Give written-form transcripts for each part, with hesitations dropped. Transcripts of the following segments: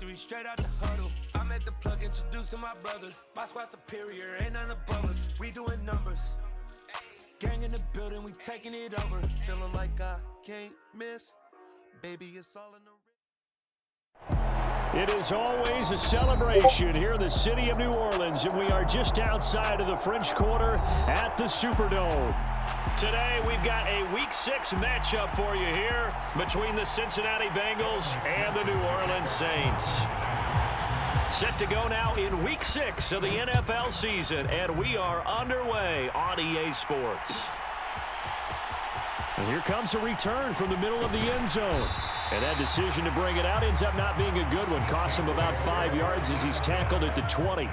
victory straight out the huddle. I'm at the plug, introduced to my brothers. My squad superior, ain't none above us. We doing numbers. Gang in the building, we taking it over. Feeling like I can't miss. Baby, it's all in the... It is always a celebration here in the city of New Orleans, and we are just outside of the French Quarter at the Superdome. Today, we've got a Week 6 matchup for you here between the Cincinnati Bengals and the New Orleans Saints. Set to go now in Week 6 of the NFL season, and we are underway on EA Sports. And here comes a return from the middle of the end zone. And that decision to bring it out ends up not being a good one. Costs him about 5 yards as he's tackled at the 20.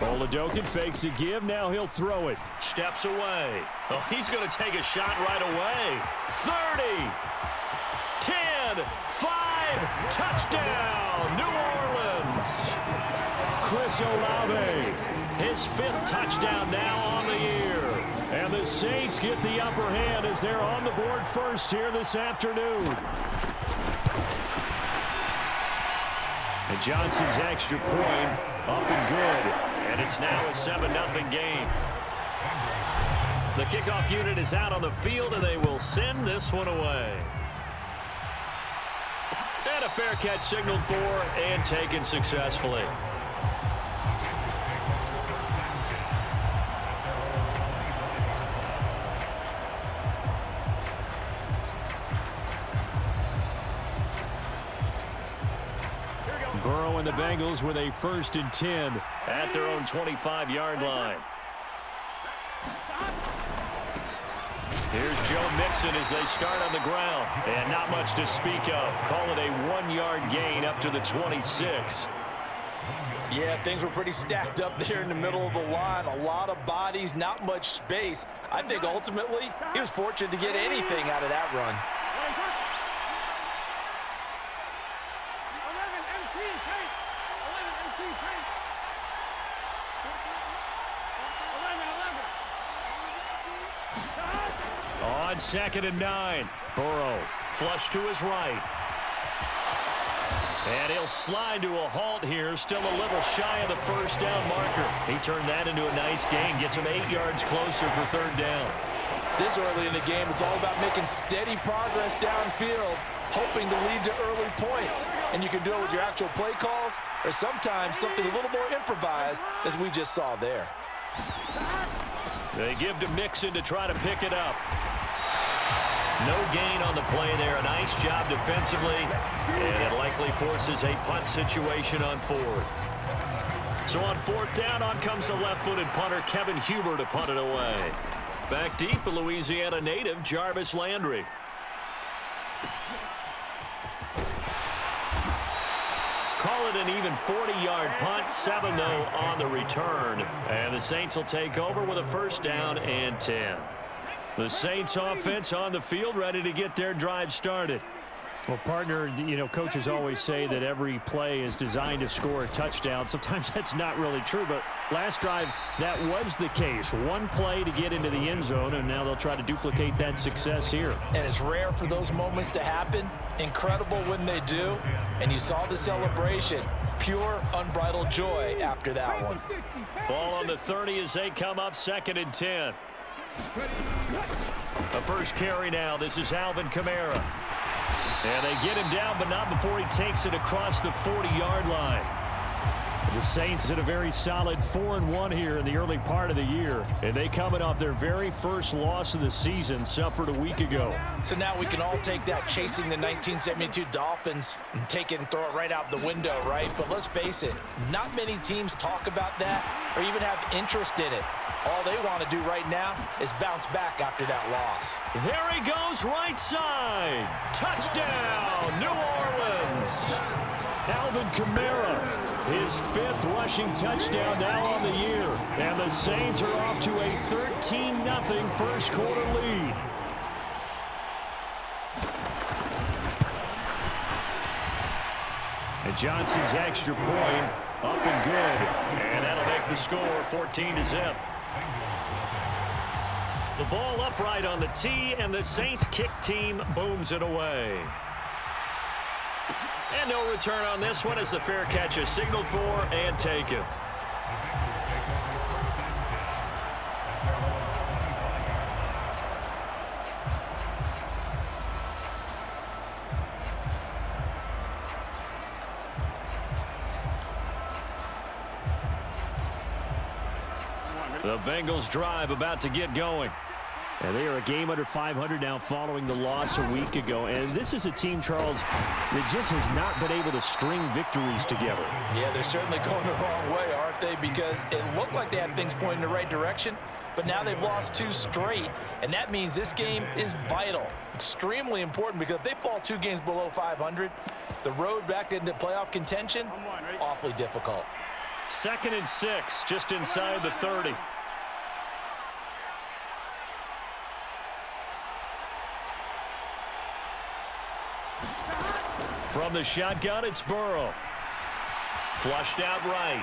Oladokin fakes a give. Now he'll throw it. Steps away. Oh, he's going to take a shot right away. 30. 10, 5, touchdown, New Orleans. Chris Olave, his 5th touchdown now on the year. And the Saints get the upper hand as they're on the board first here this afternoon. And Johnson's extra point up and good. And it's now a 7-0 game. The kickoff unit is out on the field, and they will send this one away. And a fair catch signaled for and taken successfully. Burrow and the Bengals with a 1st and 10 at their own 25-yard line. Here's Joe Mixon as they start on the ground. And not much to speak of. Call it a 1-yard gain up to the 26. Yeah, things were pretty stacked up there in the middle of the line. A lot of bodies, not much space. I think ultimately he was fortunate to get anything out of that run. On 2nd and 9, Burrow flush to his right. And he'll slide to a halt here, still a little shy of the 1st down marker. He turned that into a nice gain, gets him 8 yards closer for 3rd down. This early in the game, it's all about making steady progress downfield, hoping to lead to early points. And you can do it with your actual play calls, or sometimes something a little more improvised, as we just saw there. They give to Mixon to try to pick it up. No gain on the play there. A nice job defensively, and it likely forces a punt situation on 4th. So on 4th down, on comes the left-footed punter, Kevin Huber, to punt it away. Back deep, a Louisiana native, Jarvis Landry. Call it an even 40-yard punt, 7 though on the return. And the Saints will take over with a 1st down and 10. The Saints offense on the field, ready to get their drive started. Well, partner, you know, coaches always say that every play is designed to score a touchdown. Sometimes that's not really true, but last drive, that was the case. One play to get into the end zone, and now they'll try to duplicate that success here. And it's rare for those moments to happen. Incredible when they do. And you saw the celebration. Pure, unbridled joy after that one. Ball on the 30 as they come up 2nd and 10. The first carry now. This is Alvin Kamara. And they get him down, but not before he takes it across the 40-yard line. The Saints had a very solid 4-1 here in the early part of the year. And they coming off their very first loss of the season, suffered a week ago. So now we can all take that chasing the 1972 Dolphins and take it and throw it right out the window, right? But let's face it, not many teams talk about that or even have interest in it. All they want to do right now is bounce back after that loss. There he goes, right side. Touchdown, New Orleans. Alvin Kamara, his 5th rushing touchdown now on the year. And the Saints are off to a 13-0 first quarter lead. And Johnson's extra point up and good. And that'll make the score 14-0. The ball upright on the tee, and the Saints kick team booms it away. And no return on this one as the fair catch is signaled for and taken. The Bengals drive about to get going. And they are a game under 500 now following the loss a week ago. And this is a team, Charles, that just has not been able to string victories together. Yeah, they're certainly going the wrong way, aren't they? Because it looked like they had things pointing in the right direction, but now they've lost 2 straight. And that means this game is vital, extremely important, because if they fall 2 games below 500, the road back into playoff contention, awfully difficult. 2nd and 6, just inside the 30. From the shotgun, it's Burrow. Flushed out right.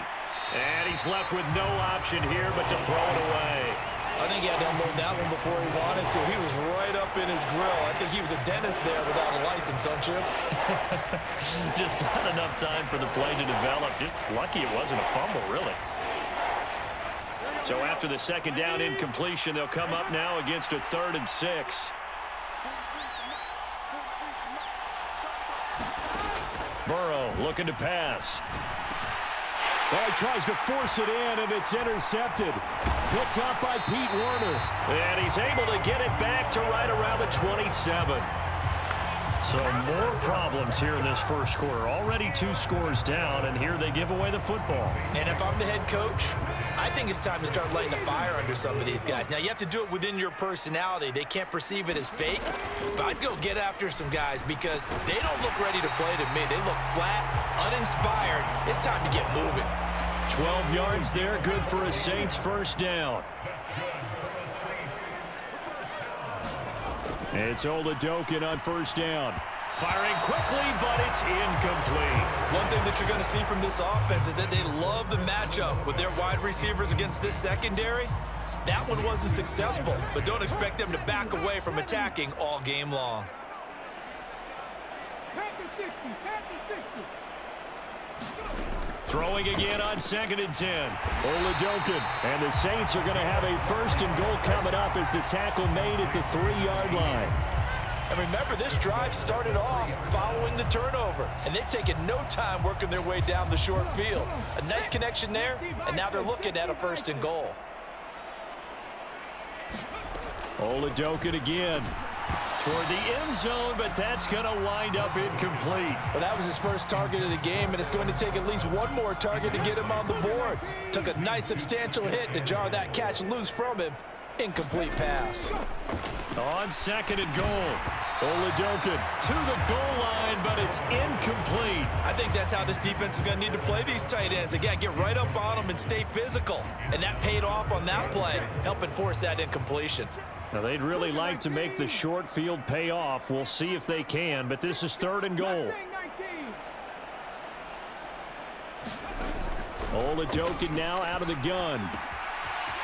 And he's left with no option here but to throw it away. I think he had to unload that one before he wanted to. He was right up in his grill. I think he was a dentist there without a license, don't you? Just not enough time for the play to develop. Just lucky it wasn't a fumble, really. So after the 2nd down incompletion, they'll come up now against a 3rd and 6. Burrow looking to pass. Well, he tries to force it in, and it's intercepted. Picked up by Pete Werner. And he's able to get it back to right around the 27. So more problems here in this first quarter. Already 2 scores down, and here they give away the football. And if I'm the head coach, I think it's time to start lighting a fire under some of these guys. Now, you have to do it within your personality. They can't perceive it as fake, but I'd go get after some guys because they don't look ready to play to me. They look flat, uninspired. It's time to get moving. 12 yards there, good for a Saints first down. It's Oladokin on first down. Firing quickly, but it's incomplete. One thing that you're going to see from this offense is that they love the matchup with their wide receivers against this secondary. That one wasn't successful, but don't expect them to back away from attacking all game long. Throwing again on 2nd and 10. Oladokin. And the Saints are going to have a 1st and goal coming up as the tackle made at the 3-yard line. And remember, this drive started off following the turnover, and they've taken no time working their way down the short field. A nice connection there, and now they're looking at a 1st and goal. Oladokin again. Toward the end zone, but that's going to wind up incomplete. Well, that was his first target of the game, and it's going to take at least one more target to get him on the board. Took a nice substantial hit to jar that catch loose from him. Incomplete pass. On 2nd and goal. Oladokin to the goal line, but it's incomplete. I think that's how this defense is going to need to play these tight ends. Again, get right up on them and stay physical. And that paid off on that play, helping force that incompletion. Now, they'd really like to make the short field pay off. We'll see if they can, but this is 3rd and goal. Oladokin now out of the gun.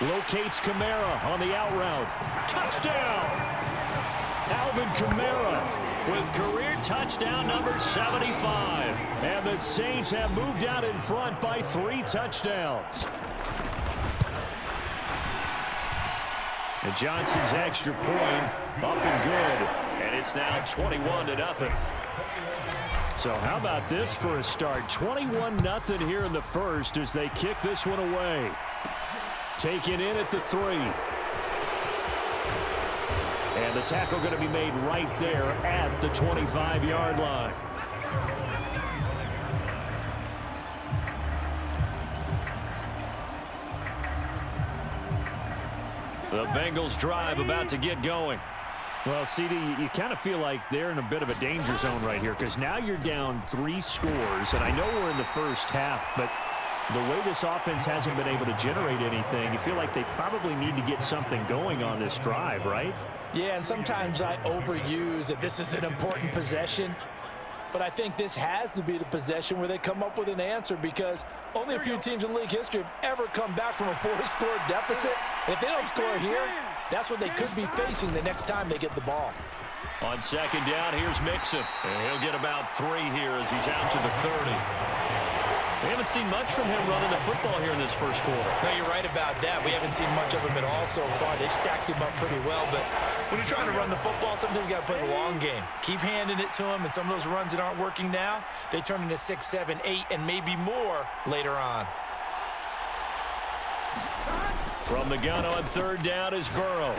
Locates Kamara on the out route. Touchdown! Alvin Kamara with career touchdown number 75. And the Saints have moved out in front by 3 touchdowns. And Johnson's extra point up and good. And it's now 21-0. So how about this for a start? 21-0 here in the first as they kick this one away. Taken in at the 3. And the tackle going to be made right there at the 25-yard line. The Bengals drive about to get going. Well, CD, you kind of feel like they're in a bit of a danger zone right here because now you're down 3 scores, and I know we're in the first half, but the way this offense hasn't been able to generate anything, you feel like they probably need to get something going on this drive, right? Yeah, and sometimes I overuse that this is an important possession. but I think this has to be the possession where they come up with an answer, because only a few teams in league history have ever come back from a 4-score deficit. And if they don't score here, that's what they could be facing the next time they get the ball. On second down, here's Mixon. And he'll get about 3 here as he's out to the 30. We haven't seen much from him running the football here in this first quarter. No, you're right about that. We haven't seen much of him at all so far. They've stacked him up pretty well, but when you're trying to run the football, sometimes you got to play the long game. Keep handing it to him, and some of those runs that aren't working now, they turn into 6, 7, 8, and maybe more later on. From the gun on third down is Burrow.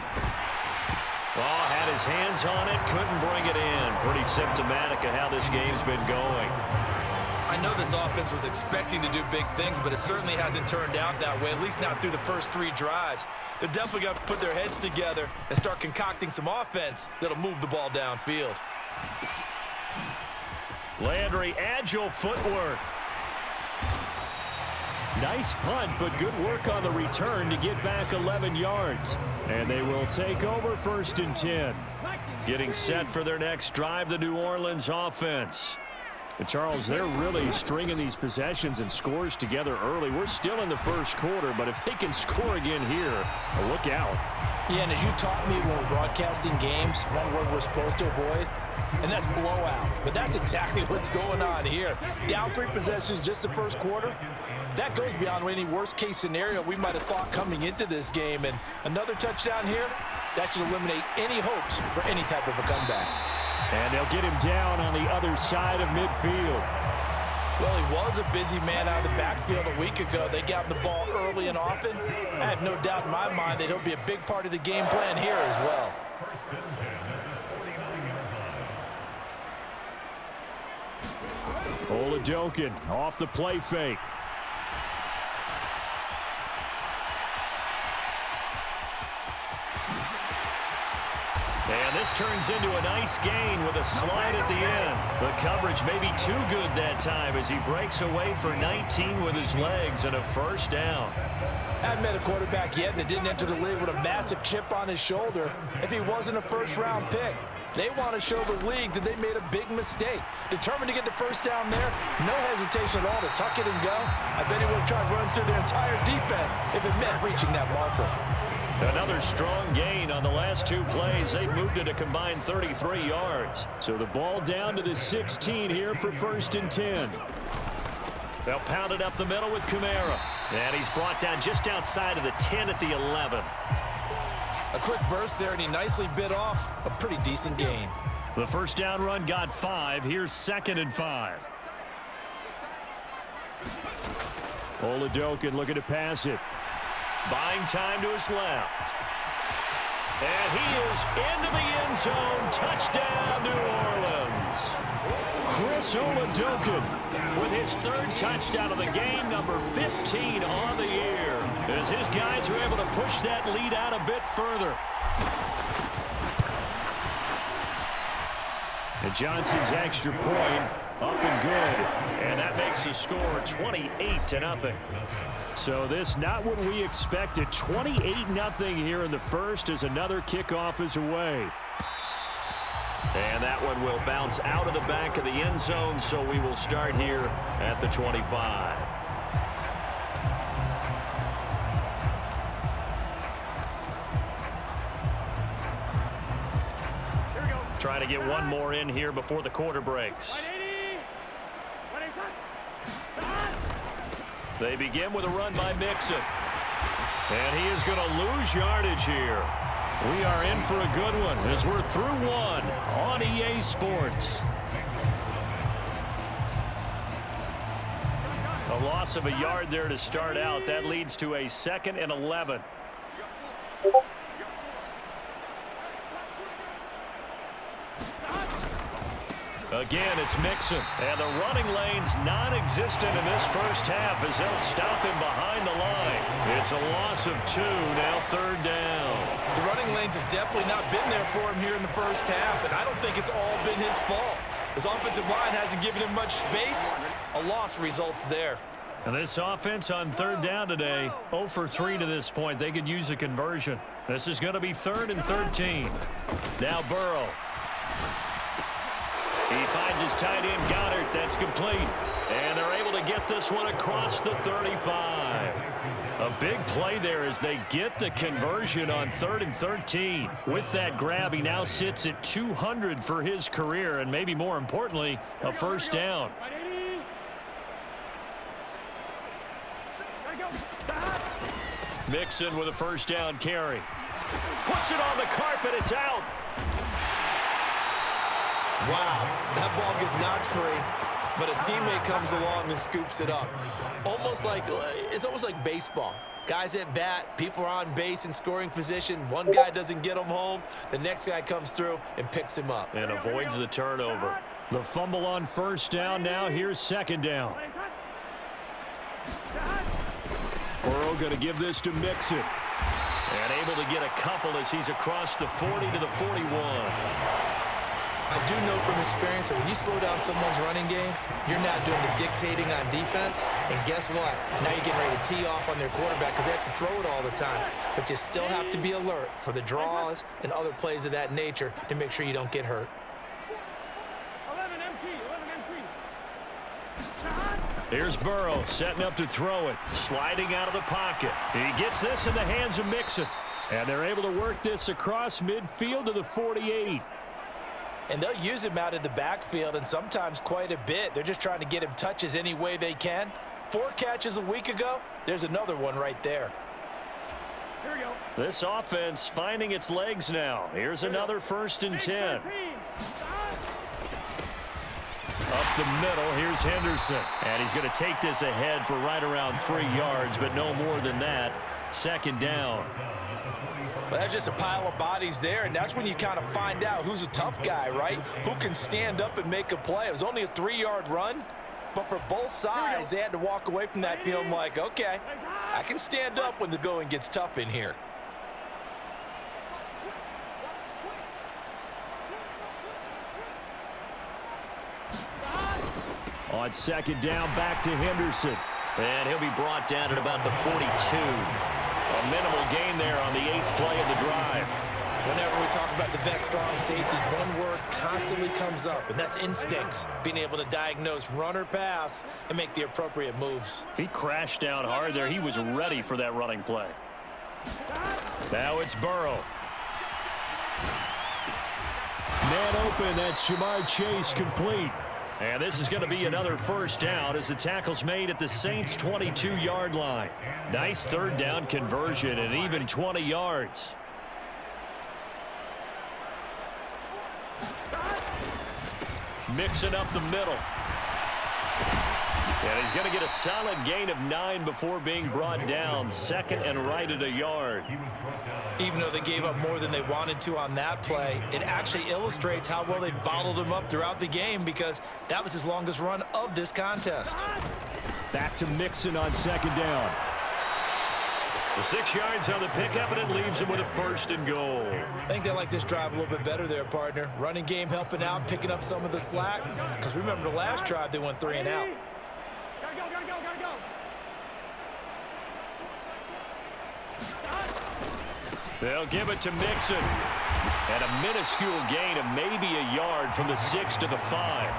Oh, had his hands on it, couldn't bring it in. Pretty symptomatic of how this game's been going. I know this offense was expecting to do big things, but it certainly hasn't turned out that way, at least not through the first 3 drives. They're definitely going to put their heads together and start concocting some offense that'll move the ball downfield. Landry, agile footwork. Nice punt, but good work on the return to get back 11 yards. And they will take over 1st and 10. Getting set for their next drive, the New Orleans offense. And Charles, they're really stringing these possessions and scores together early. We're still in the first quarter, but if they can score again here, look out. Yeah, and as you taught me when we're broadcasting games, one word we're supposed to avoid, and that's blowout. But that's exactly what's going on here. Down 3 possessions just the first quarter. That goes beyond any worst-case scenario we might have thought coming into this game. And another touchdown here, that should eliminate any hopes for any type of a comeback. And they'll get him down on the other side of midfield. Well, he was a busy man out of the backfield a week ago. They got him the ball early and often. I have no doubt in my mind that he'll be a big part of the game plan here as well. Oladokin off the play fake. And this turns into a nice gain with a slide at the end. The coverage may be too good that time as he breaks away for 19 with his legs and a first down. I haven't met a quarterback yet that didn't enter the league with a massive chip on his shoulder if he wasn't a first-round pick. They want to show the league that they made a big mistake. Determined to get the first down there, no hesitation at all to tuck it and go. I bet he would have tried running through their entire defense if it meant reaching that marker. Another strong gain on the last 2 plays. They've moved it a combined 33 yards. So the ball down to the 16 here for 1st and 10. They'll pound it up the middle with Kamara. And he's brought down just outside of the 10 at the 11. A quick burst there, and he nicely bit off a pretty decent gain. The first down run got 5. Here's 2nd and 5. Oladokin looking to pass it. Buying time to his left. And he is into the end zone. Touchdown, New Orleans. Chris Oladokin with his 3rd touchdown of the game, number 15 on the year, as his guys are able to push that lead out a bit further. And Johnson's extra point up and good. And that makes the score 28-0. So this not what we expected. 28-0 here in the first as another kickoff is away. And that one will bounce out of the back of the end zone, so we will start here at the 25. Trying to get one more in here before the quarter breaks. They begin with a run by Mixon. And he is going to lose yardage here. We are in for a good one as we're through 1 on EA Sports. A loss of a yard there to start out. That leads to a 2nd and 11. Again, it's Mixon. And the running lane's non-existent in this first half as they'll stop him behind the line. It's a loss of 2, now 3rd down. The running lanes have definitely not been there for him here in the first half, and I don't think it's all been his fault. His offensive line hasn't given him much space. A loss results there. And this offense on 3rd down today, 0 for 3 to this point. They could use a conversion. This is going to be 3rd and 13. Now Burrow. He finds his tight end, Goddard. That's complete. And they're able to get this one across the 35. A big play there as they get the conversion on 3rd and 13. With that grab, he now sits at 200 for his career, and maybe more importantly, a first down. Mixon with a first down carry. Puts it on the carpet. It's out. Wow, that ball gets knocked free, but a teammate comes along and scoops it up. It's almost like baseball. Guys at bat, people are on base in scoring position. One guy doesn't get him home. The next guy comes through and picks him up. And avoids the turnover. The fumble on first down now. Here's second down. Burrow going to give this to Mixon. And able to get a couple as he's across the 40 to the 41. I do know from experience that when you slow down someone's running game, you're not doing the dictating on defense. And guess what? Now you're getting ready to tee off on their quarterback because they have to throw it all the time. But you still have to be alert for the draws and other plays of that nature to make sure you don't get hurt. 11 MT. Here's Burrow setting up to throw it. Sliding out of the pocket. He gets this in the hands of Mixon. And they're able to work this across midfield to the 48. And they'll use him out of the backfield, and sometimes quite a bit. They're just trying to get him touches any way they can. 4 catches a week ago. There's another one right there. Here we go. This offense finding its legs now. Here's another 1st and 10. Up the middle, here's Henderson. And he's going to take this ahead for right around 3 yards, but no more than that. Second down. Well, that's just a pile of bodies there, and that's when you kind of find out who's a tough guy, right? Who can stand up and make a play. It was only a 3-yard run, but for both sides, they had to walk away from that feeling like, okay, I can stand up when the going gets tough in here. On second down, back to Henderson. And he'll be brought down at about the 42. A minimal gain there on the 8th play of the drive. Whenever we talk about the best strong safeties, one word constantly comes up, and that's instincts. Being able to diagnose run or pass and make the appropriate moves. He crashed down hard there. He was ready for that running play. Now it's Burrow. Man open, that's Jamar Chase complete. And this is going to be another first down as the tackle's made at the Saints' 22-yard line. Nice 3rd down conversion and even 20 yards. Mixing up the middle. And he's going to get a solid gain of 9 before being brought down. 2nd and right at a yard. Even though they gave up more than they wanted to on that play, it actually illustrates how well they bottled him up throughout the game because that was his longest run of this contest. Back to Mixon on second down. The 6 yards on the pickup, and it leaves him with a 1st and goal. I think they like this drive a little bit better there, partner. Running game helping out, picking up some of the slack. Because remember the last drive, they went 3 and out. Gotta go. They'll give it to Mixon. And a minuscule gain of maybe a yard from the 6 to the 5.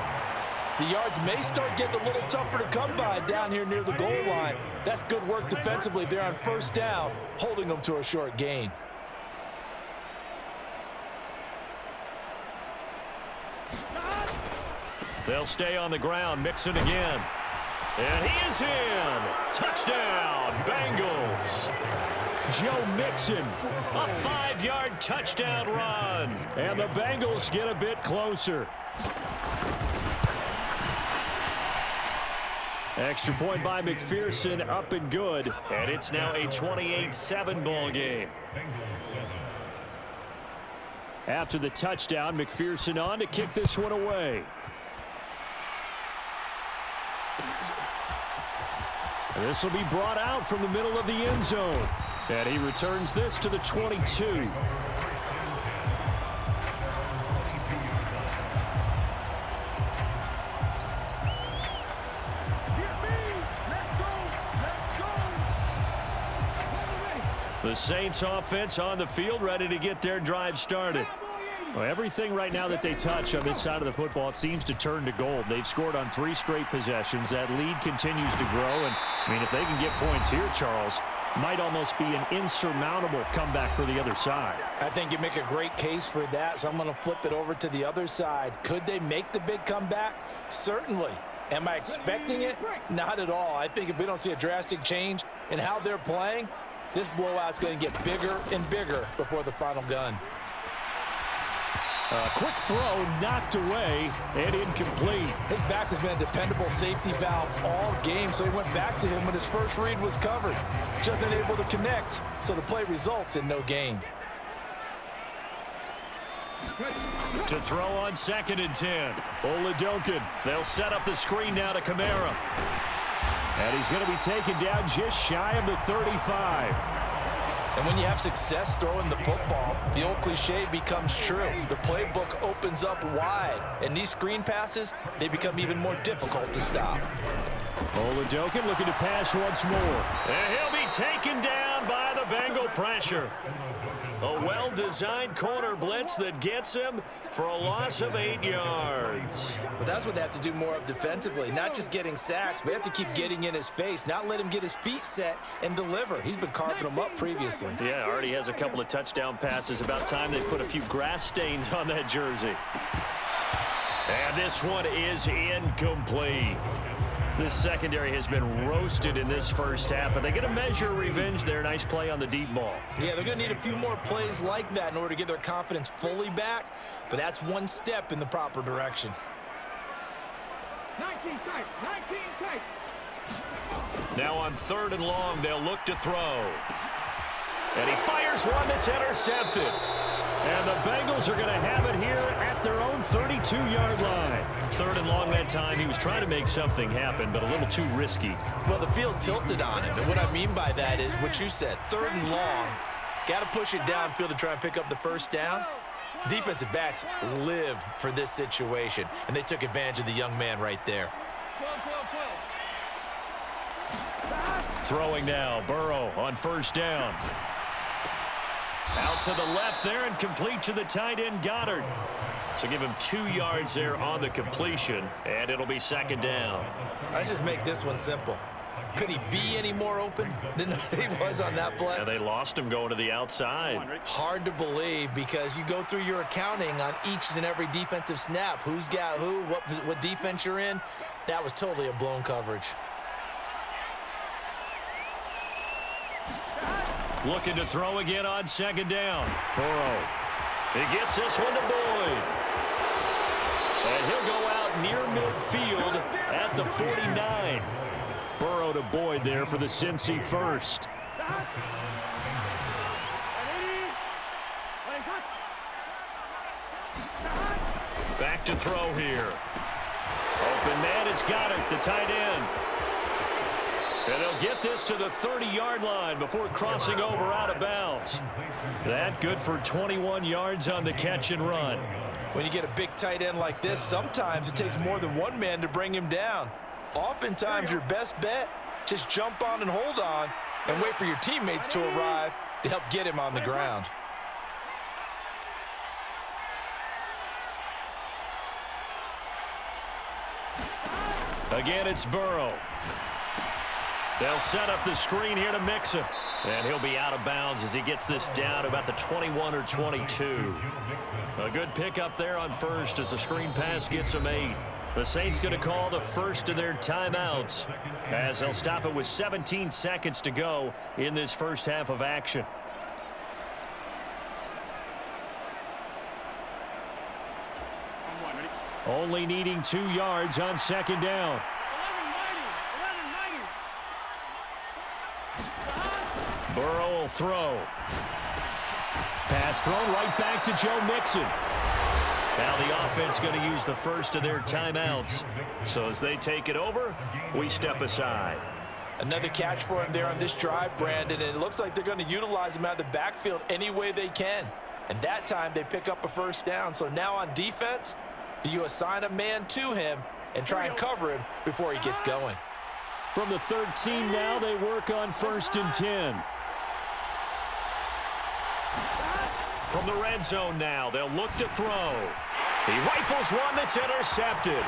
The yards may start getting a little tougher to come by down here near the goal line. That's good work defensively there on first down, holding them to a short gain. They'll stay on the ground. Mixon again. And he is in. Touchdown, Bengals. Joe Mixon, a 5-yard touchdown run. And the Bengals get a bit closer. Extra point by McPherson, up and good. And it's now a 28-7 ball game. After the touchdown, McPherson on to kick this one away. This will be brought out from the middle of the end zone. And he returns this to the 22. The Saints offense on the field, ready to get their drive started. Well, everything right now that they touch on this side of the football, it seems to turn to gold. They've scored on 3 straight possessions. That lead continues to grow. And, I mean, if they can get points here, Charles, might almost be an insurmountable comeback for the other side. I think you make a great case for that, so I'm going to flip it over to the other side. Could they make the big comeback? Certainly. Am I expecting it? Not at all. I think if we don't see a drastic change in how they're playing, this blowout's going to get bigger and bigger before the final gun. Quick throw knocked away and incomplete. His back has been a dependable safety valve all game, so he went back to him when his first read was covered. Just unable to connect, so the play results in no gain. To throw on 2nd and 10. Oladokun. They'll set up the screen now to Kamara. And he's going to be taken down just shy of the 35. And when you have success throwing the football, the old cliche becomes true. The playbook opens up wide, and these screen passes, they become even more difficult to stop. Oladokun looking to pass once more. And he'll be taken down by the Bengal pressure. A well-designed corner blitz that gets him for a loss of 8 yards. But that's what they have to do more of defensively, not just getting sacks, but they have to keep getting in his face, not let him get his feet set and deliver. He's been carving them up previously. Yeah, already has a couple of touchdown passes. About time they put a few grass stains on that jersey. And this one is incomplete. This secondary has been roasted in this first half, but they get a measure of revenge there. Nice play on the deep ball. Yeah, they're going to need a few more plays like that in order to get their confidence fully back, but that's one step in the proper direction. 19 tight, 19 tight. Now on 3rd and long, they'll look to throw. And he fires one that's intercepted. And the Bengals are going to have it here at their own 32-yard line. 3rd and long that time. He was trying to make something happen, but a little too risky. Well, the field tilted on him, and what I mean by that is what you said. 3rd and long, got to push it downfield to try and pick up the first down. Defensive backs live for this situation, and they took advantage of the young man right there. 12. Throwing now, Burrow on 1st down. Out to the left there and complete to the tight end, Goddard. So give him 2 yards there on the completion, and it'll be 2nd down. Let's just make this one simple. Could he be any more open than he was on that play? And they lost him going to the outside. Hard to believe because you go through your accounting on each and every defensive snap. Who's got who, what defense you're in. That was totally a blown coverage. Looking to throw again on 2nd down. Burrow. He gets this one to Boyd. And he'll go out near midfield at the 49. Burrow to Boyd there for the Cincy first. Back to throw here. Open man has got it, the tight end. And they'll get this to the 30-yard line before crossing over out of bounds. That good for 21 yards on the catch and run. When you get a big tight end like this, sometimes it takes more than one man to bring him down. Oftentimes, your best bet, just jump on and hold on and wait for your teammates to arrive to help get him on the ground. Again, it's Burrow. They'll set up the screen here to mix him. And he'll be out of bounds as he gets this down to about the 21 or 22. A good pickup there on 1st as the screen pass gets him 8. The Saints going to call the first of their timeouts as they'll stop it with 17 seconds to go in this first half of action. Only needing 2 yards on 2nd down. Burrow will throw. Pass thrown right back to Joe Mixon. Now the offense going to use the first of their timeouts. So as they take it over, we step aside. Another catch for him there on this drive, Brandon, and it looks like they're going to utilize him out of the backfield any way they can. And that time they pick up a first down. So now on defense, do you assign a man to him and try and cover him before he gets going? From the 13 now, they work on 1st and 10. From the red zone now, they'll look to throw. He rifles one that's intercepted.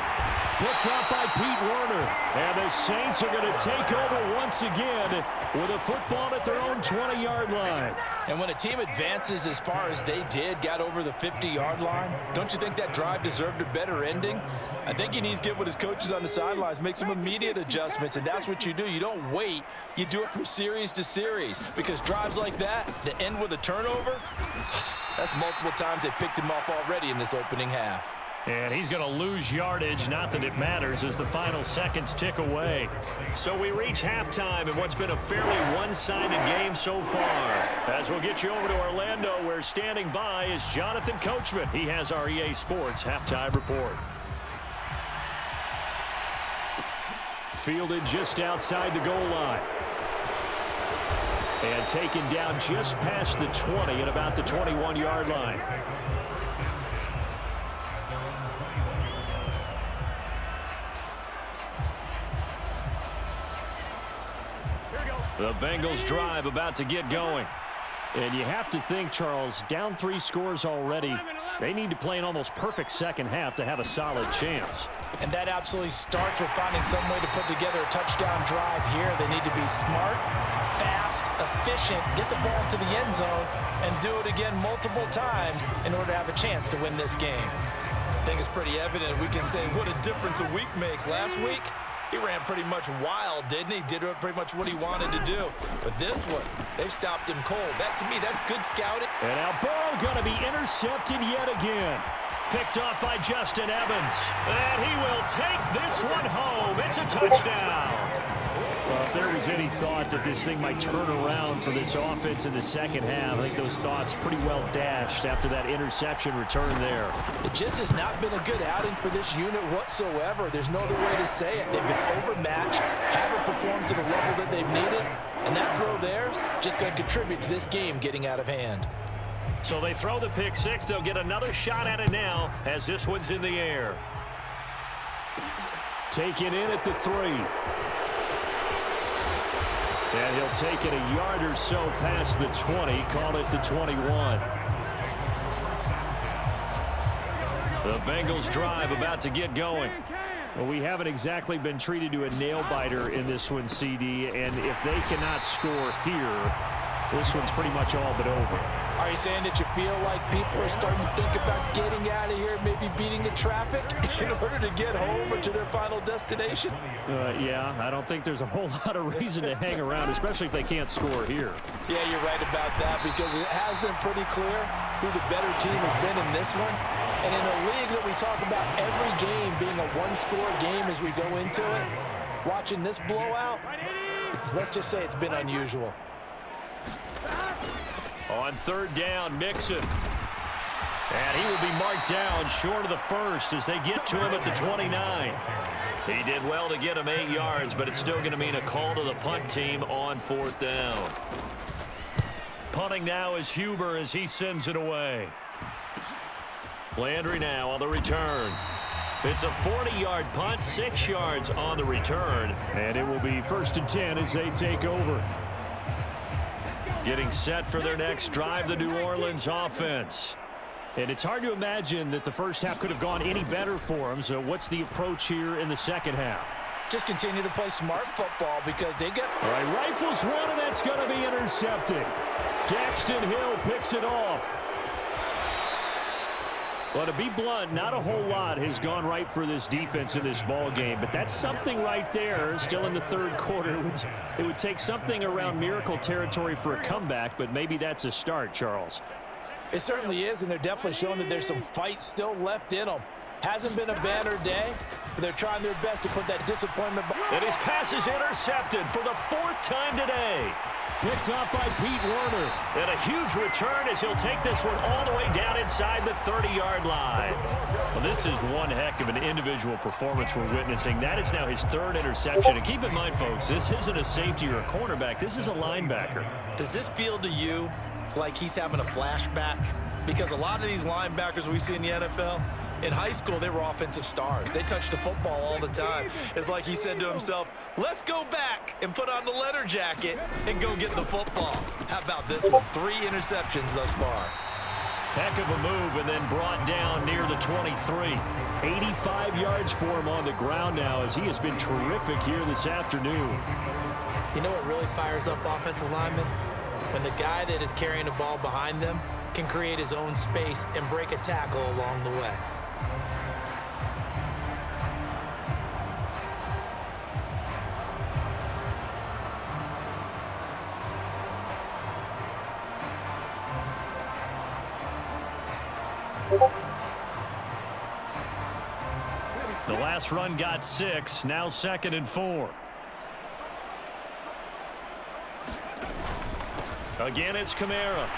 Picked up by Pete Werner. And the Saints are going to take over once again with a football at their own 20-yard line. And when a team advances as far as they did, got over the 50-yard line, don't you think that drive deserved a better ending? I think he needs to get with his coaches on the sidelines, make some immediate adjustments, and that's what you do. You don't wait. You do it from series to series, because drives like that end with a turnover, that's multiple times they picked him off already in this opening half. And he's going to lose yardage, not that it matters, as the final seconds tick away. So we reach halftime in what's been a fairly one-sided game so far. As we'll get you over to Orlando, where standing by is Jonathan Coachman. He has our EA Sports halftime report. Fielded just outside the goal line. And taken down just past the 20 at about the 21-yard line. The Bengals drive about to get going. And you have to think, Charles, down 3 scores already. They need to play an almost perfect second half to have a solid chance. And that absolutely starts with finding some way to put together a touchdown drive here. They need to be smart, fast, efficient, get the ball to the end zone, and do it again multiple times in order to have a chance to win this game. I think it's pretty evident. We can say what a difference a week makes. Last week, he ran pretty much wild, didn't he? Did pretty much what he wanted to do. But this one, they've stopped him cold. That, to me, that's good scouting. And now Burrow going to be intercepted yet again. Picked off by Justin Evans. And he will take this one home. It's a touchdown. Well, if there was any thought that this thing might turn around for this offense in the second half, I think those thoughts pretty well dashed after that interception return there. It just has not been a good outing for this unit whatsoever. There's no other way to say it. They've been overmatched, haven't performed to the level that they've needed, and that throw there is just going to contribute to this game getting out of hand. So they throw the pick six. They'll get another shot at it now as this one's in the air. Taken in at the 3. And he'll take it a yard or so past the 20, call it the 21. The Bengals drive about to get going. Well, we haven't exactly been treated to a nail-biter in this one, CD, and if they cannot score here, this one's pretty much all but over. Are you saying that you feel like people are starting to think about getting out of here, maybe beating the traffic in order to get home or to their final destination? Yeah, I don't think there's a whole lot of reason to hang around, especially if they can't score here. Yeah, you're right about that, because it has been pretty clear who the better team has been in this one. And in a league that we talk about every game being a one-score game as we go into it, watching this blowout, let's just say it's been unusual. On third down, Mixon. And he will be marked down short of the first as they get to him at the 29. He did well to get him 8 yards, but it's still going to mean a call to the punt team on 4th down. Punting now is Huber as he sends it away. Landry now on the return. It's a 40-yard punt, 6 yards on the return, and it will be 1st and 10 as they take over. Getting set for their next drive, the New Orleans offense. And it's hard to imagine that the first half could have gone any better for them. So what's the approach here in the second half? Just continue to play smart football because they get... All right, rifles one, and that's going to be intercepted. Daxton Hill picks it off. Well, to be blunt, not a whole lot has gone right for this defense in this ball game, but that's something right there. Still in the third quarter, it would take something around miracle territory for a comeback, but maybe that's a start, Charles. It certainly is, and they're definitely showing that there's some fight still left in them. Hasn't been a banner day, but they're trying their best to put that disappointment behind. And his pass is intercepted for the 4th time today. Picked up by Pete Werner. And a huge return as he'll take this one all the way down inside the 30-yard line. Well, this is one heck of an individual performance we're witnessing. That is now his 3rd interception. And keep in mind, folks, this isn't a safety or a cornerback. This is a linebacker. Does this feel to you like he's having a flashback? Because a lot of these linebackers we see in the NFL, in high school, they were offensive stars. They touched the football all the time. It's like he said to himself, let's go back and put on the leather jacket and go get the football. How about this one? 3 interceptions thus far. Heck of a move, and then brought down near the 23. 85 yards for him on the ground now, as he has been terrific here this afternoon. You know what really fires up offensive linemen? When the guy that is carrying the ball behind them can create his own space and break a tackle along the way. The last run got 6, now 2nd and 4. Again, it's Kamara.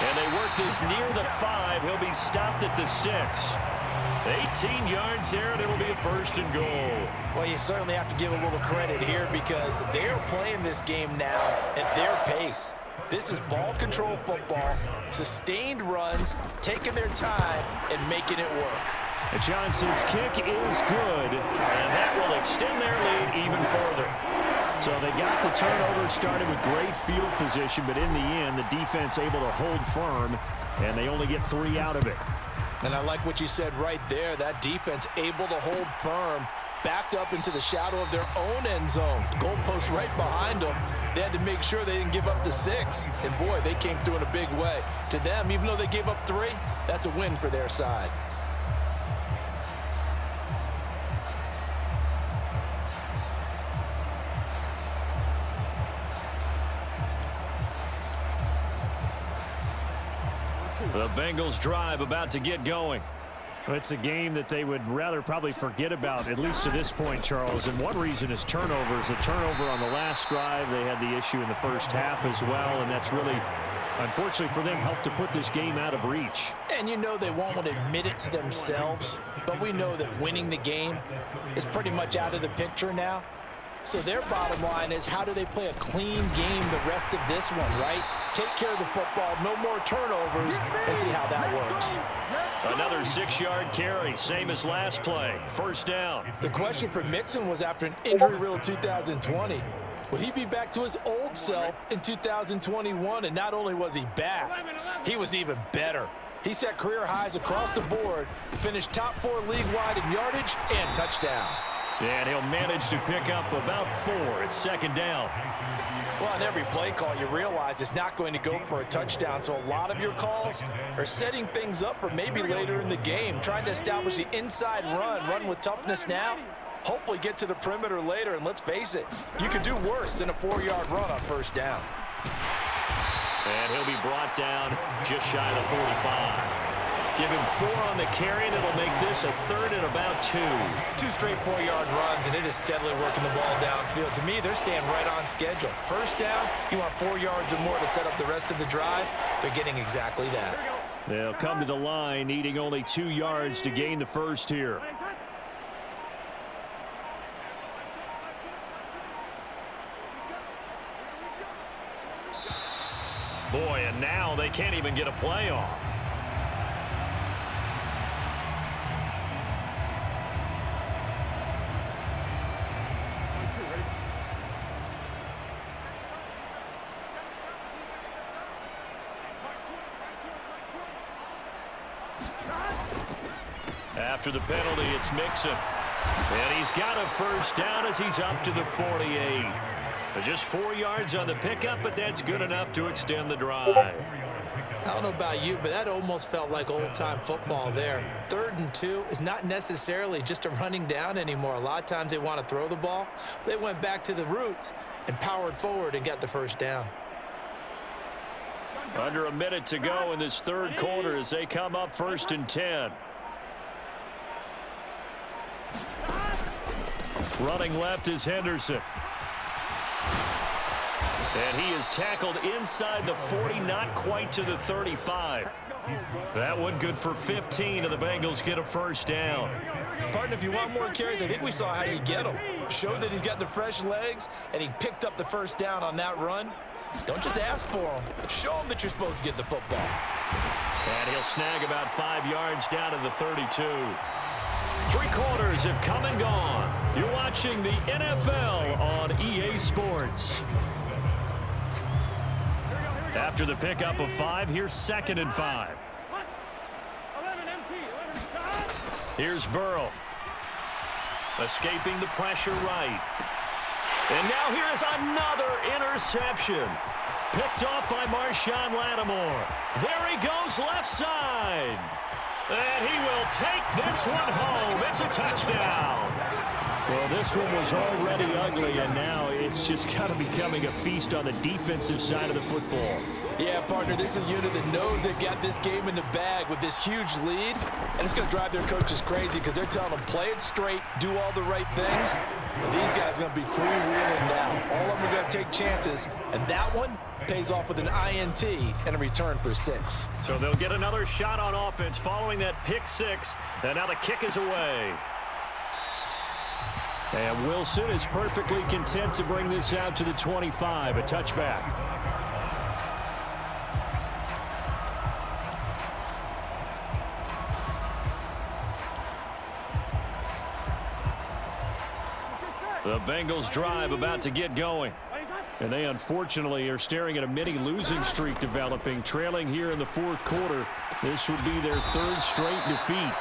And they work this near the 5. He'll be stopped at the 6. 18 yards there, and it'll be a 1st and goal. Well, you certainly have to give a little credit here because they're playing this game now at their pace. This is ball control football, sustained runs, taking their time, and making it work. Johnson's kick is good, and that will extend their lead even further. So they got the turnover started with great field position, but in the end, the defense able to hold firm, and they only get 3 out of it. And I like what you said right there. That defense able to hold firm, backed up into the shadow of their own end zone. Goalpost right behind them. They had to make sure they didn't give up the 6. And, boy, they came through in a big way. To them, even though they gave up 3, that's a win for their side. The Bengals drive about to get going. It's a game that they would rather probably forget about, at least to this point, Charles. And one reason is turnovers. A turnover on the last drive. They had the issue in the first half as well, and that's really, unfortunately for them, helped to put this game out of reach. And you know they won't want to admit it to themselves, but we know that winning the game is pretty much out of the picture now. So their bottom line is, how do they play a clean game the rest of this one, right? Take care of the football, no more turnovers, and see how that works. Another 6-yard carry, same as last play. 1st down. The question for Mixon was, after an injury-riddled 2020, would he be back to his old self in 2021? And not only was he back, he was even better. He set career highs across the board, finished top 4 league-wide in yardage and touchdowns. And he'll manage to pick up about 4 at 2nd down. Well, on every play call, you realize it's not going to go for a touchdown. So a lot of your calls are setting things up for maybe later in the game, trying to establish the inside run with toughness now, hopefully get to the perimeter later. And let's face it, you could do worse than a 4-yard run on 1st down. And he'll be brought down just shy of the 45. Give him 4 on the carry, and it'll make this a 3rd and about 2. 2 straight 4-yard runs, and it is steadily working the ball downfield. To me, they're staying right on schedule. 1st down, you want 4 yards or more to set up the rest of the drive. They're getting exactly that. They'll come to the line, needing only 2 yards to gain the 1st here. Boy, and now they can't even get a play off. After the penalty, it's Mixon. And he's got a 1st down as he's up to the 48. Just 4 yards on the pickup, but that's good enough to extend the drive. I don't know about you, but that almost felt like old-time football there. 3rd and 2 is not necessarily just a running down anymore. A lot of times they want to throw the ball. They went back to the roots and powered forward and got the 1st down. Under a minute to go in this 3rd quarter as they come up 1st and 10. Running left is Henderson. And he is tackled inside the 40, not quite to the 35. That one good for 15, and the Bengals get a 1st down. Partner, if you want more carries, I think we saw how you get them. Showed that he's got the fresh legs, and he picked up the 1st down on that run. Don't just ask for them. Show them that you're supposed to get the football. And he'll snag about 5 yards down to the 32. 3 quarters have come and gone. You're watching the NFL on EA Sports. After the pickup of 5, here's 2nd and 5. 11 MT, 11 stop. Here's Burrow. Escaping the pressure right. And now here's another interception. Picked off by Marshawn Lattimore. There he goes left side. And he will take this one home. It's a touchdown. Well, this one was already ugly, and now it's just kind of becoming a feast on the defensive side of the football. Yeah, partner, this is a unit that knows they've got this game in the bag with this huge lead, and it's going to drive their coaches crazy because they're telling them play it straight, do all the right things, but these guys are going to be freewheeling now. All of them are going to take chances, and that one pays off with an INT and a return for 6. So they'll get another shot on offense following that pick 6, and now the kick is away. And Wilson is perfectly content to bring this out to the 25, a touchback. The Bengals drive about to get going. And they unfortunately are staring at a mini losing streak developing, trailing here in the 4th quarter. This would be their 3rd straight defeat.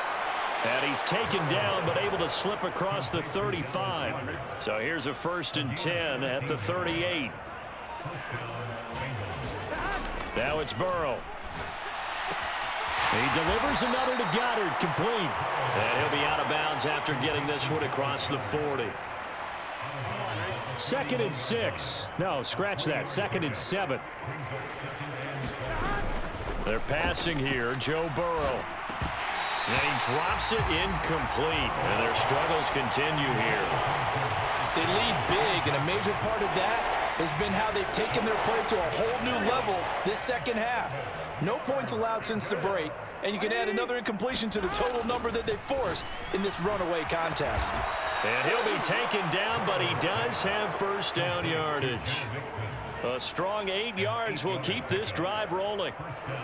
And he's taken down but able to slip across the 35. So here's a 1st and 10 at the 38. Now it's Burrow. He delivers another to Goddard, complete. And he'll be out of bounds after getting this one across the 40. 2nd and 6. No, scratch that. 2nd and 7. They're passing here. Joe Burrow. And he drops it incomplete. And their struggles continue here. They lead big, and a major part of that has been how they've taken their play to a whole new level this 2nd half. No points allowed since the break, and you can add another incompletion to the total number that they forced in this runaway contest. And he'll be taken down, but he does have 1st down yardage. A strong 8 yards will keep this drive rolling.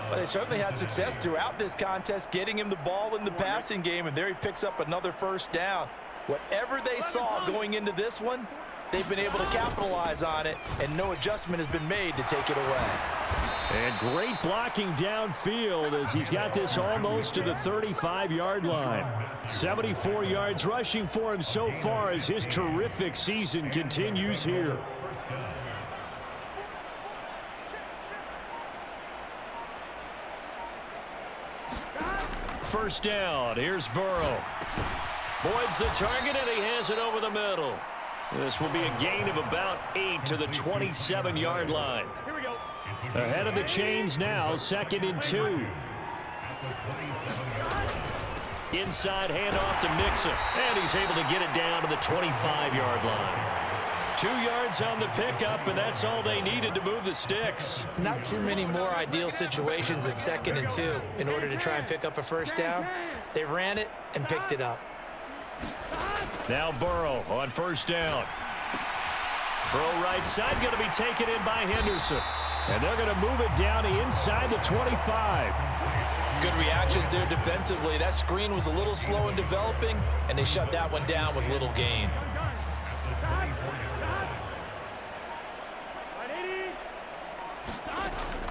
Well, they certainly had success throughout this contest, getting him the ball in the passing game, and there he picks up another 1st down. Whatever they saw going into this one, they've been able to capitalize on it, and no adjustment has been made to take it away. And great blocking downfield as he's got this almost to the 35-yard line. 74 yards rushing for him so far as his terrific season continues here. First down. Here's Burrow. Boyd's the target, and he has it over the middle. This will be a gain of about 8 to the 27-yard line. Here we go. Ahead of the chains now, 2nd and 2. Inside handoff to Mixon, and he's able to get it down to the 25-yard line. 2 yards on the pickup, and that's all they needed to move the sticks. Not too many more ideal situations at 2nd and 2 in order to try and pick up a 1st down. They ran it and picked it up. Now Burrow on 1st down. Throw right side, going to be taken in by Henderson. And they're going to move it down to inside the 25. Good reactions there defensively. That screen was a little slow in developing, and they shut that one down with little gain.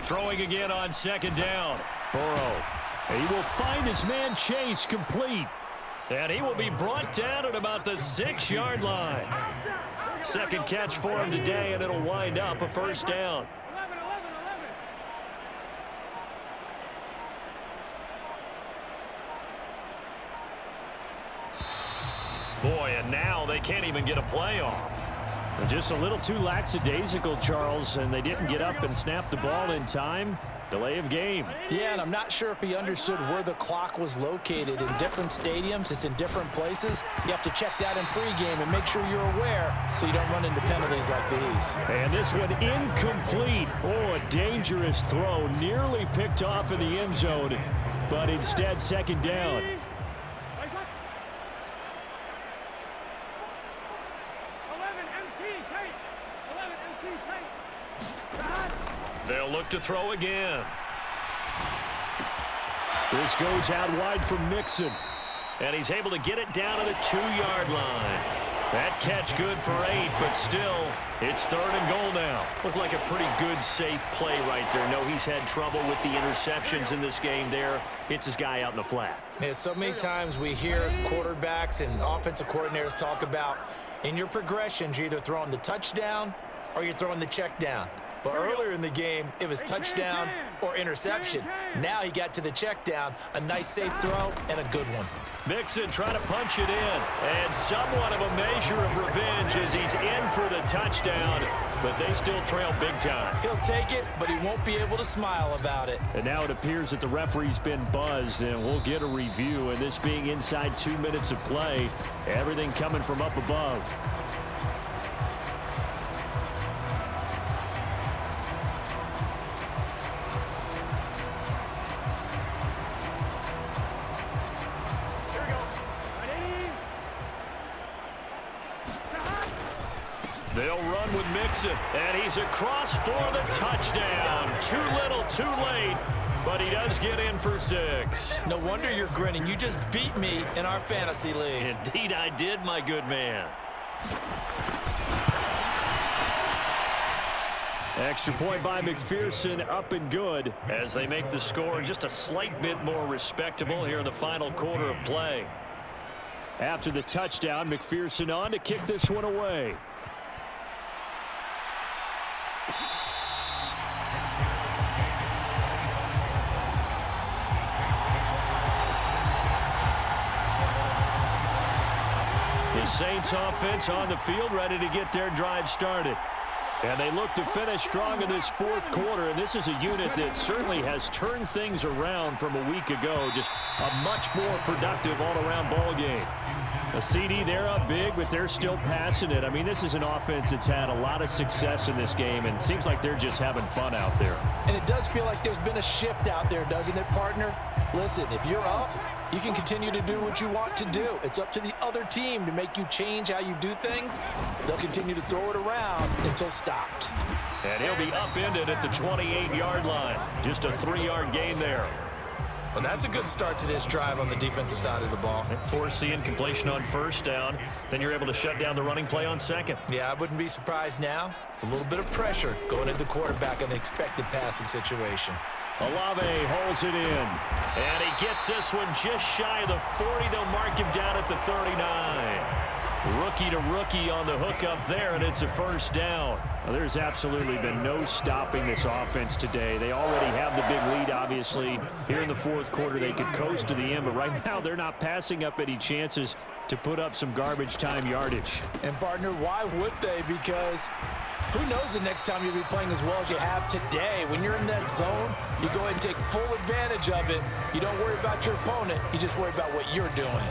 Throwing again on 2nd down. Burrow. He will find his man Chase, complete. And he will be brought down at about the 6-yard line. 2nd catch for him today, and it'll wind up a 1st down. 11. Boy, and now they can't even get a playoff. Just a little too lackadaisical, Charles, and they didn't get up and snap the ball in time. Delay of game. Yeah, and I'm not sure if he understood where the clock was located. In different stadiums, it's in different places. You have to check that in pregame and make sure you're aware so you don't run into penalties like these. And this one incomplete. Oh, a dangerous throw. Nearly picked off in the end zone, but instead 2nd down. They'll look to throw again. This goes out wide for Mixon. And he's able to get it down to the 2-yard line. That catch good for 8, but still, it's 3rd and goal now. Looked like a pretty good, safe play right there. No, he's had trouble with the interceptions in this game there. Hits his guy out in the flat. Yeah, so many times we hear quarterbacks and offensive coordinators talk about in your progressions, you're either throwing the touchdown or you're throwing the check down. But earlier in the game, it was touchdown or interception. Now he got to the check down, a nice safe throw, and a good one. Mixon trying to punch it in, and somewhat of a measure of revenge as he's in for the touchdown, but they still trail big time. He'll take it, but he won't be able to smile about it. And now it appears that the referee's been buzzed, and we'll get a review, and this being inside 2 minutes of play, everything coming from up above. They'll run with Mixon, and he's across for the touchdown. Too little, too late, but he does get in for 6. No wonder you're grinning. You just beat me in our fantasy league. Indeed I did, my good man. Extra point by McPherson, up and good, as they make the score just a slight bit more respectable here in the final quarter of play. After the touchdown, McPherson on to kick this one away. The Saints offense on the field, ready to get their drive started. And they look to finish strong in this 4th quarter, and this is a unit that certainly has turned things around from a week ago. Just a much more productive all-around ball game. A CD, they're up big, but they're still passing it. I mean, this is an offense that's had a lot of success in this game, and it seems like they're just having fun out there. And it does feel like there's been a shift out there, doesn't it, partner? Listen, if you're up, you can continue to do what you want to do. It's up to the other team to make you change how you do things. They'll continue to throw it around until stopped. And he'll be upended at the 28-yard line. Just a 3-yard gain there. Well, that's a good start to this drive on the defensive side of the ball. Force CIN completion on 1st down. Then you're able to shut down the running play on 2nd. Yeah, I wouldn't be surprised now. A little bit of pressure going into the quarterback in an expected passing situation. Olave holds it in, and he gets this one just shy of the 40. They'll mark him down at the 39. Rookie to rookie on the hook up there, and it's a 1st down. Well, there's absolutely been no stopping this offense today. They already have the big lead, obviously. Here in the 4th quarter, they could coast to the end, but right now they're not passing up any chances to put up some garbage time yardage. And, partner, why would they? Because who knows the next time you'll be playing as well as you have today. When you're in that zone, you go ahead and take full advantage of it. You don't worry about your opponent. You just worry about what you're doing.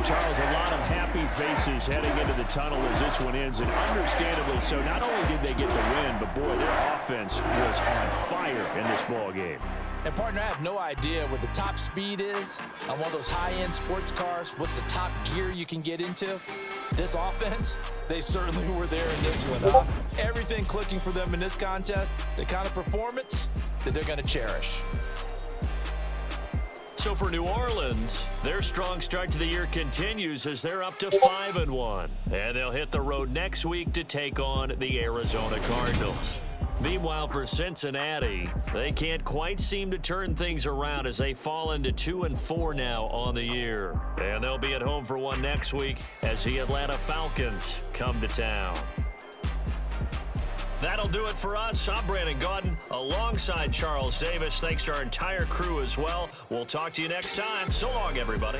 Charles, a lot of happy faces heading into the tunnel as this one ends, and understandably so. Not only did they get the win, but boy, their offense was on fire in this ball game. And, partner, I have no idea what the top speed is on one of those high-end sports cars. What's the top gear you can get into? This offense, they certainly were there in this one. Everything clicking for them in this contest, the kind of performance that they're going to cherish. So for New Orleans, their strong start to the year continues as they're up to 5-1. And they'll hit the road next week to take on the Arizona Cardinals. Meanwhile, for Cincinnati, they can't quite seem to turn things around as they fall into 2-4 now on the year. And they'll be at home for one next week as the Atlanta Falcons come to town. That'll do it for us. I'm Brandon Gaudin alongside Charles Davis. Thanks to our entire crew as well. We'll talk to you next time. So long, everybody.